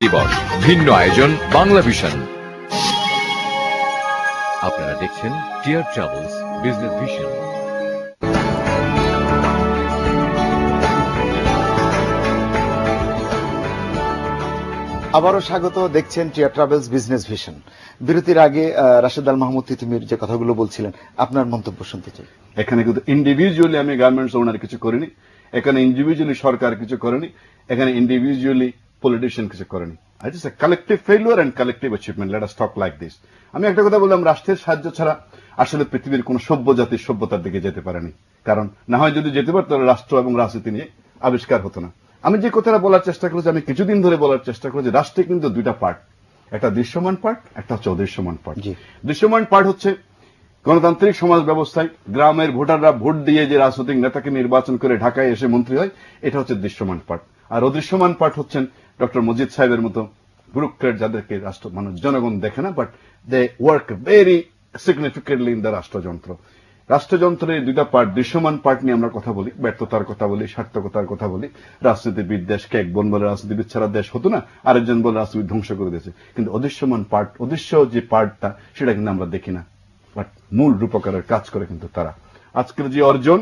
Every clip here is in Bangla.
দিবস ভিন্ন আয়োজন বাংলা ভিশন। আপনারা দেখছেন টিয়ার ট্রাভেলস বিজনেস ভিশন। আবারও স্বাগত, দেখছেন টিয়ার ট্রাভেলস বিজনেস ভিশন। বিরতির আগে রাশেদ আল মাহমুদ তিতুমির যে কথাগুলো বলছিলেন, আপনার মন্তব্য শুনতে চাই। এখানে কিন্তু ইন্ডিভিজুয়ালি আমি গার্মেন্টস ওনার কিছু করিনি, এখানে ইন্ডিভিজুয়ালি সরকার কিছু করেনি, এখানে ইন্ডিভিজুয়ালি পলিটিশিয়ান কিছু করেনি। It is a collective failure and collective achievement. Let us talk like this. আমি একটা কথা বললাম, রাষ্ট্রের সাহায্য ছাড়া আসলে পৃথিবীর কোন সভ্য জাতি সভ্যতার দিকে যেতে পারেনি। কারণ না হয় যদি যেতে পারত, রাষ্ট্র এবং রাজনীতি নিয়ে আবিষ্কার হতো না। আমি যে কথাটা বলার চেষ্টা করেছি, আমি কিছুদিন ধরে বলার চেষ্টা করেছি, রাষ্ট্রে কিন্তু দুইটা পার্ট, একটা দৃশ্যমান পার্ট, একটা হচ্ছে অদৃশ্যমান পার্ট। দৃশ্যমান পার্ট হচ্ছে গণতান্ত্রিক সমাজ ব্যবস্থায় গ্রামের ভোটাররা ভোট দিয়ে যে রাজনৈতিক নেতাকে নির্বাচন করে ঢাকায় এসে মন্ত্রী হয়, এটা হচ্ছে দৃশ্যমান পার্ট। আর অদৃশ্যমান পার্ট হচ্ছেন ডক্টর মজিদ সাহেবের মতো ব্যুরোক্রেট, যাদেরকে রাষ্ট্র মানুষ জনগণ দেখে না, but they work very significantly in the রাষ্ট্রযন্ত্র। রাষ্ট্রযন্ত্রের দুইটা পার্ট, দৃশ্যমান পার্ট নিয়ে আমরা কথা বলি, ব্যর্থতার কথা বলি, সার্থকতার কথা বলি। রাজনীতিবিদ দেশকে এক বোন বলে রাজনীতিবিদ ছাড়া দেশ হতো না, আরেকজন বলে রাজনীতি ধ্বংস করে দিয়েছে। কিন্তু অদৃশ্যমান পার্ট, অদৃশ্য যে পার্টটা, সেটা কিন্তু আমরা দেখি না, বাট মূল রূপকারের কাজ করে কিন্তু তারা। আজকের যে অর্জন,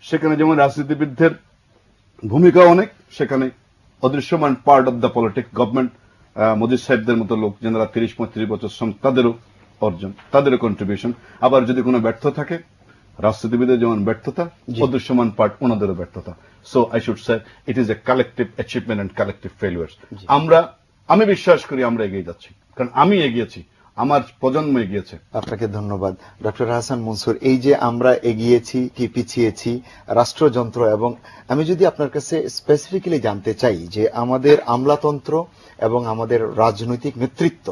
সেখানে যেমন রাজনীতিবিদদের ভূমিকা অনেক, সেখানে অদৃশ্যমান part of the politics government, Majid সাহেবদের মতো লোক যারা 30-35 বছর তাদেরও অর্জন, তাদেরও কন্ট্রিবিউশন। আবার যদি কোনো ব্যর্থ থাকে, রাজনীতিবিদের যেমন ব্যর্থতা, অদৃশ্যমান পার্ট ওনাদেরও ব্যর্থতা। So I should say it is a collective achievement and collective failure. আমি বিশ্বাস করি আমরা এগিয়ে যাচ্ছি, কারণ আমি এগিয়েছি, আমার প্রজন্ম এগিয়েছে। আপনাকে ধন্যবাদ ডক্টর হাসান মনসুর। এই যে আমরা এগিয়েছি কি পিছিয়েছি, রাষ্ট্রযন্ত্র, এবং আমি যদি আপনার কাছে স্পেসিফিক্যালি জানতে চাই যে আমাদের আমলাতন্ত্র এবং আমাদের রাজনৈতিক নেতৃত্ব,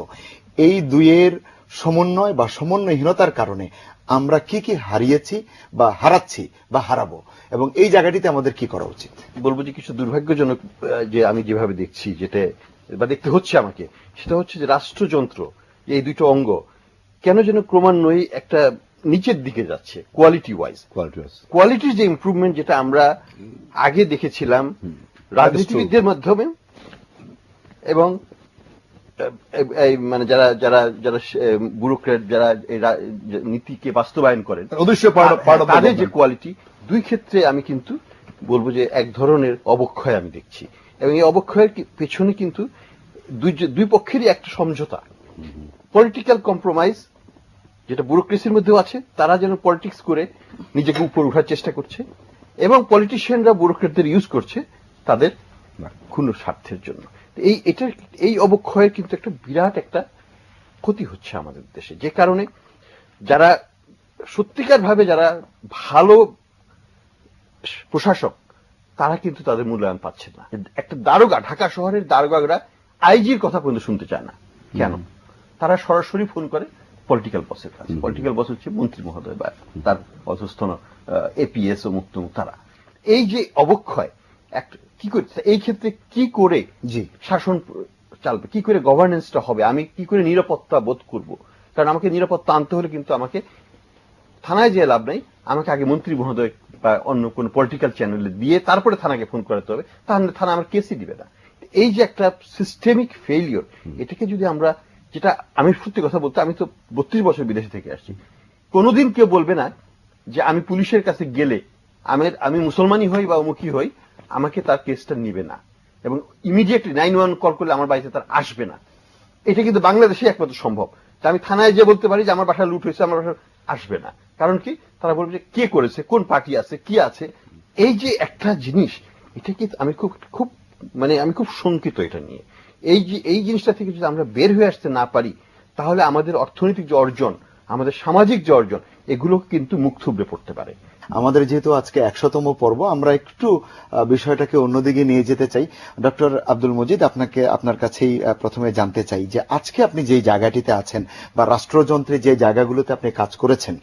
এই দুইয়ের সমন্বয় বা সমন্বয়হীনতার কারণে আমরা কি কি হারিয়েছি বা হারাচ্ছি বা হারাবো, এবং এই জায়গাটিতে আমাদের কি করা উচিত? বলবো যে কিছু দুর্ভাগ্যজনক, যে আমি যেভাবে দেখছি, যেটা বা দেখতে হচ্ছে আমাকে, সেটা হচ্ছে যে রাষ্ট্রযন্ত্র, এই দুটো অঙ্গ কেন যেন ক্রমান্বয়ে একটা নিচের দিকে যাচ্ছে কোয়ালিটি ওয়াইজ। কোয়ালিটির যে ইমপ্রুভমেন্ট যেটা আমরা আগে দেখেছিলাম রাজনীতিবিদদের মাধ্যমে, এবং মানে যারা যারা যারা ব্যুরোক্রেট, যারা নীতিকে বাস্তবায়ন করেন, তাদের যে কোয়ালিটি, দুই ক্ষেত্রে আমি কিন্তু বলবো যে এক ধরনের অবক্ষয় আমি দেখছি। এবং এই অবক্ষয়ের পেছনে কিন্তু দুই পক্ষেরই একটা সমঝোতা, পলিটিক্যাল কম্প্রোমাইজ, যেটা ব্যুরোক্রেসির মধ্যেও আছে। তারা যেন পলিটিক্স করে নিজেকে উপর উঠার চেষ্টা করছে, এবং পলিটিশিয়ানরা ব্যুরোক্রেটদের ইউজ করছে তাদের ক্ষুণ্ণ স্বার্থের জন্য। এই অবক্ষয়ের কিন্তু একটা বিরাট একটা ক্ষতি হচ্ছে আমাদের দেশে, যে কারণে যারা সত্যিকার ভাবে যারা ভালো প্রশাসক, তারা কিন্তু তাদের মূল্যায়ন পাচ্ছে না। একটা দারোগা, ঢাকা শহরের দারোগারা আইজির কথা পর্যন্ত শুনতে চায় না। কেন? তারা সরাসরি ফোন করে পলিটিক্যাল বসের কাছে। পলিটিক্যাল বস হচ্ছে মন্ত্রী মহোদয় বা তার অধস্তন এপিএস ও মুক্ত। তারা এই যে অবক্ষয়, কি করছে এই ক্ষেত্রে, কি করে শাসন চালবে, কি করে গভর্নেন্সটা হবে, আমি কি করে নিরাপত্তা বোধ করব? কারণ আমাকে নিরাপত্তা আনতে হলে কিন্তু আমাকে থানায় যেয়ে লাভ নাই, আমাকে আগে মন্ত্রী মহোদয় বা অন্য কোন পলিটিক্যাল চ্যানেলে দিয়ে তারপরে থানাকে ফোন করাতে হবে, তাহলে থানা আমার কেসই দিবে না। এই যে একটা সিস্টেমিক ফেইলিওর, এটাকে যদি আমরা, যেটা আমি সত্যি কথা বলতে, আমি তো 32 বছর বিদেশে থেকে আসছি, কোনোদিন কেউ বলবে না যে আমি পুলিশের কাছে গেলে আমি মুসলমানই হই বা অমুখী হই, আমাকে তার কেসটা নিবে না, এবং ইমিডিয়েটলি 911 কল করলে আমার বাড়িতে তার আসবে না। এটা কিন্তু বাংলাদেশে একমাত্র সম্ভব। আমি থানায় যে বলতে পারি যে আমার বাসা লুট হয়েছে, আমার বাসা আসবে না। কারণ কি? তারা বলবে যে কে করেছে, কোন পার্টি আছে, কি আছে। এই যে একটা জিনিস, এটা কি আমি আমি খুব শঙ্কিত এটা নিয়ে। এই জিনিসটা থেকে যদি আমরা বের হয়ে আসতে না পারি, তাহলে আমাদের অর্থনৈতিক যে অর্জন, আমাদের সামাজিক যে অর্জন, এগুলো কিন্তু মুখ থুবড়ে পড়তে পারে। আমাদের যেহেতু আজকে 100তম পর্ব, আমরা একটু বিষয়টাকে অন্যদিকে নিয়ে যেতে চাই। ডক্টর আব্দুল মজিদ, আপনার কাছেই প্রথমে জানতে চাই যে আজকে আপনি যে জায়গাটিতে আছেন বা রাষ্ট্রযন্ত্রে যে জায়গাগুলোতে আপনি কাজ করেছেন,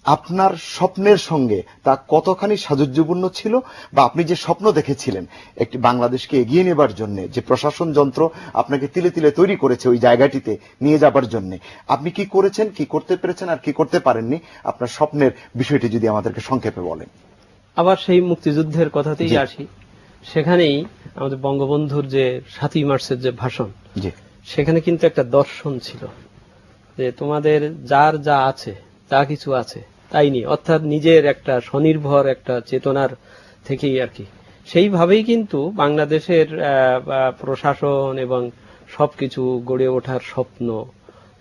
আপনার স্বপ্নের সঙ্গে তা কতখানি সাযুজ্যপূর্ণ ছিল, বা আপনি যে স্বপ্ন দেখেছিলেন একটি বাংলাদেশকে এগিয়ে নেবার জন্য, যে প্রশাসন যন্ত্র আপনাকে তিলে তিলে তৈরি করেছে ওই জায়গাটিতে নিয়ে যাবার জন্য, আপনি কি করেছেন, কি করতে পেরেছেন আর কি করতে পারেননি, আপনার স্বপ্নের বিষয়টি যদি আমাদেরকে সংক্ষেপে বলেন। আবার সেই মুক্তিযুদ্ধের কথাতেই আসি। সেখানেই আমাদের বঙ্গবন্ধুর যে 7ই মার্চের যে ভাষণ, জি সেখানে কিন্তু একটা দর্শন ছিল যে তোমাদের যার যা আছে, যা কিছু আছে তাই নিয়ে, অর্থাৎ নিজের একটা স্বনির্ভর একটা চেতনার থেকেই আর কি। সেইভাবেই কিন্তু বাংলাদেশের প্রশাসন এবং সবকিছু গড়ে ওঠার স্বপ্ন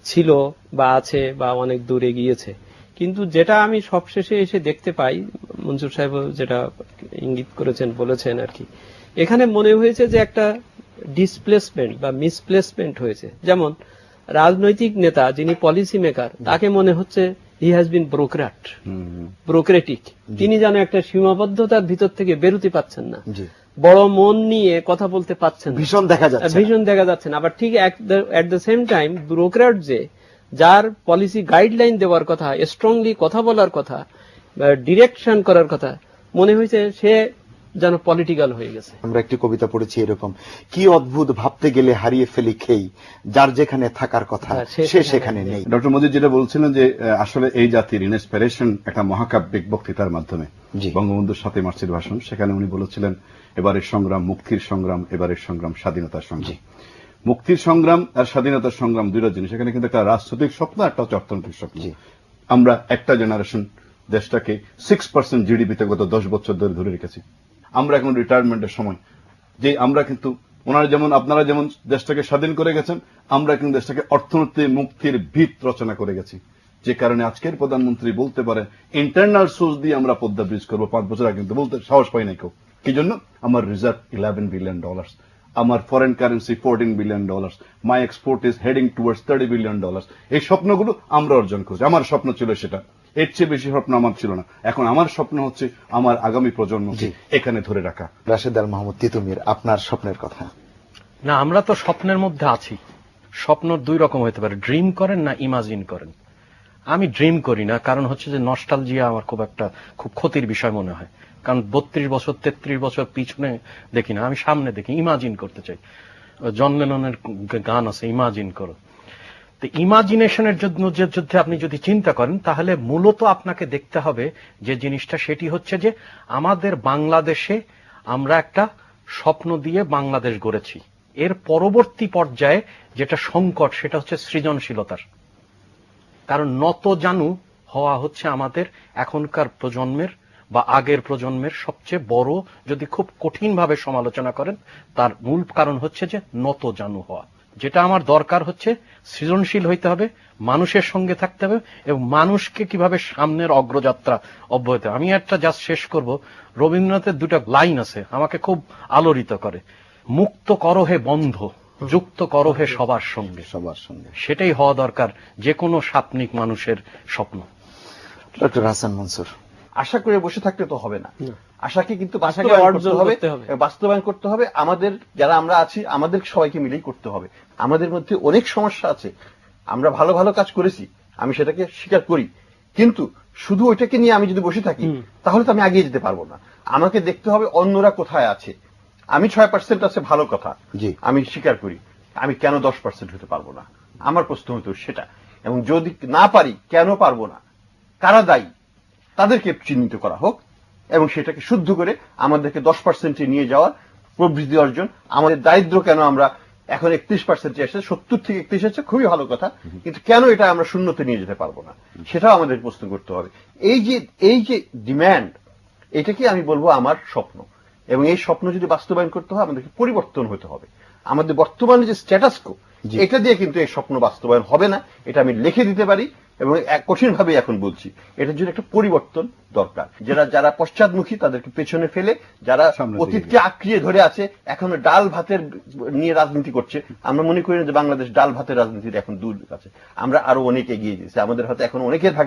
ছিল বা আছে বা অনেক দূরে গিয়েছে। কিন্তু যেটা আমি সবশেষে এসে দেখতে পাই, মনসুর সাহেব যেটা ইঙ্গিত করেছেন বলেছেন আর কি, এখানে মনে হয়েছে যে একটা ডিসপ্লেসমেন্ট বা মিসপ্লেসমেন্ট হয়েছে। যেমন রাজনৈতিক নেতা যিনি পলিসি মেকার, তাকে মনে হচ্ছে হি হ্যাজ বিন ব্রোক্রেটিক, তিনি যেন একটা সীমাবদ্ধতার ভিতর থেকে বেরোতে পাচ্ছেন না, জি বড় মন নিয়ে কথা বলতে পাচ্ছেন না, ভীষণ দেখা যাচ্ছে। ভীষণ দেখা যাচ্ছে না। আবার ঠিক at the same time bureaucrat যে যার পলিসি গাইডলাইন দেওয়ার কথা, স্ট্রংলি কথা বলার কথা, ডিরেকশন করার কথা, মনে হয়েছে সে যেন পলিটিক্যাল হয়ে গেছে। আমরা একটি কবিতা পড়েছি এরকম, কি অদ্ভুত ভাবতে গেলে হারিয়ে ফেলি খেই, যার যেখানে থাকার কথা সে সেখানে নেই। ডক্টর মোদী যেটা বলছিলেন যে আসলে এই জাতির ইন্সপিরেশন একটা মহাকাব্যিক বক্তৃতার মাধ্যমে, জি। বঙ্গবন্ধুর 7ই মার্চের ভাষণ, সেখানে উনি বলেছিলেন এবারের সংগ্রাম মুক্তির সংগ্রাম, এবারের সংগ্রাম স্বাধীনতার সংগ্রাম। মুক্তির সংগ্রাম আর স্বাধীনতার সংগ্রাম দুইটা জিনিস, এখানে কিন্তু একটা রাজনৈতিক স্বপ্ন, একটা হচ্ছে অর্থনৈতিক স্বপ্ন। আমরা একটা জেনারেশন দেশটাকে 6% জিডিপিতে গত 10 বছর ধরে রেখেছি। আমরা এখন রিটায়ারমেন্টের সময়, যে আমরা কিন্তু ওনারা যেমন আপনারা যেমন দেশটাকে স্বাধীন করে গেছেন, আমরা কিন্তু দেশটাকে অর্থনৈতিক মুক্তির ভিত রচনা করে গেছি। যে কারণে আজকের প্রধানমন্ত্রী বলতে পারে ইন্টারনাল সোর্স দিয়ে আমরা পদ্মা ব্রিজ করবো, 5 বছর আগে কিন্তু বলতে সাহস পাই নাই কেউ। কি জন্য? আমার রিজার্ভ $11 বিলিয়ন, আমার foreign currency $14 billion, my export is heading towards $30 billion. এই স্বপ্নগুলো আমরা অর্জন করছি। আমার স্বপ্ন ছিল সেটা, এর চেয়ে বেশি স্বপ্ন আমার ছিল না। এখন আমার স্বপ্ন হচ্ছে আমার আগামী প্রজন্মকে এখানে ধরে রাখা। রাশেদ আল মাহমুদ তিতুমির, আপনার স্বপ্নের কথা। না, আমরা তো স্বপ্নের মধ্যে আছি। স্বপ্ন দুই রকম হতে পারে, ড্রিম করেন না ইমাজিন করেন। আমি ড্রিম করি না, কারণ হচ্ছে যে নস্টালজিয়া আমার খুব ক্ষতির বিষয় মনে হয়। কারণ 32 বছর 33 বছর পিছনে দেখি না, আমি সামনে দেখি, ইমাজিন করতে চাই। জন লেননের গান আছে, ইমাজিন করো। তো ইমাজিনেশনের জন্য যদি আপনি যদি চিন্তা করেন, তাহলে মূলত আপনাকে দেখতে হবে যে জিনিসটা, সেটি হচ্ছে যে আমাদের বাংলাদেশে আমরা একটা স্বপ্ন দিয়ে বাংলাদেশ গড়েছি। এর পরবর্তী পর্যায়ে যেটা সংকট, সেটা হচ্ছে সৃজনশীলতার। কারণ নত জানু হওয়া হচ্ছে আমাদের এখনকার প্রজন্মের বা আগের প্রজন্মের সবচেয়ে বড়, যদি খুব কঠিনভাবে সমালোচনা করেন, তার মূল কারণ হচ্ছে যে নত জানু হওয়া। যেটা আমার দরকার হচ্ছে সৃজনশীল হইতে হবে, মানুষের সঙ্গে থাকতে হবে এবং মানুষকে কিভাবে সামনের অগ্রযাত্রা অব্যাহত। আমি একটা জাস্ট শেষ করব, রবীন্দ্রনাথের দুটা লাইন আছে আমাকে খুব আলোড়িত করে, মুক্ত করো হে বন্ধ, যুক্ত করো হে সবার সঙ্গে। সবার সঙ্গে সেটাই হওয়া দরকার যে কোনো সাত্বিক মানুষের স্বপ্ন। ডক্টর হাসান মনসুর। আশা করে বসে থাকতে তো হবে না, আশাকে কিন্তু আশাকে অর্জন করতে হবে, বাস্তবায়ন করতে হবে। আমাদের যারা আমরা আছি, আমাদের সবাইকে মিলেই করতে হবে। আমাদের মধ্যে অনেক সমস্যা আছে, আমরা ভালো ভালো কাজ করেছি, আমি সেটাকে স্বীকার করি, কিন্তু শুধু ওইটাকে নিয়ে আমি যদি বসে থাকি তাহলে তো আমি এগিয়ে যেতে পারবো না। আমাকে দেখতে হবে অন্যরা কোথায় আছে। আমি 6% আছে ভালো কথা, আমি স্বীকার করি, আমি কেন 10% হতে পারবো না? আমার প্রশ্ন হতো সেটা। এবং যদি না পারি, কেন পারবো না, কারা দায়ী, তাদেরকে চিহ্নিত করা হোক এবং সেটাকে শুদ্ধ করে আমাদেরকে 10% নিয়ে যাওয়ার প্রবৃদ্ধি অর্জন। আমাদের দারিদ্র কেন আমরা এখন 31% এসে 70 থেকে 31 হচ্ছে, খুবই ভালো কথা, কিন্তু কেন এটা আমরা শূন্যতে নিয়ে যেতে পারবো না, সেটাও আমাদের প্রশ্ন করতে হবে। এই যে ডিম্যান্ড, এটাকে আমি বলবো আমার স্বপ্ন। এবং এই স্বপ্ন যদি বাস্তবায়ন করতে হয়, আমাদেরকে পরিবর্তন হতে হবে। আমাদের বর্তমানে যে স্ট্যাটাস কো, এটা দিয়ে কিন্তু এই স্বপ্ন বাস্তবায়ন হবে না, এটা আমি লিখে দিতে পারি এবং কঠিন ভাবে এখন বলছি। এটার জন্য একটা পরিবর্তন দরকার। যারা পশ্চাৎমুখী তাদেরকে পেছনে ফেলে, যারা অতীতকে আঁকড়িয়ে ধরে আছে, এখনো ডাল ভাতের নিয়ে রাজনীতি করছে, আমরা মনে করি না যে বাংলাদেশ ডাল ভাতের রাজনীতির এখন দূর আছে। আমরা আরো অনেক এগিয়ে গেছি, আমাদের হাতে এখন অনেকের ভাগে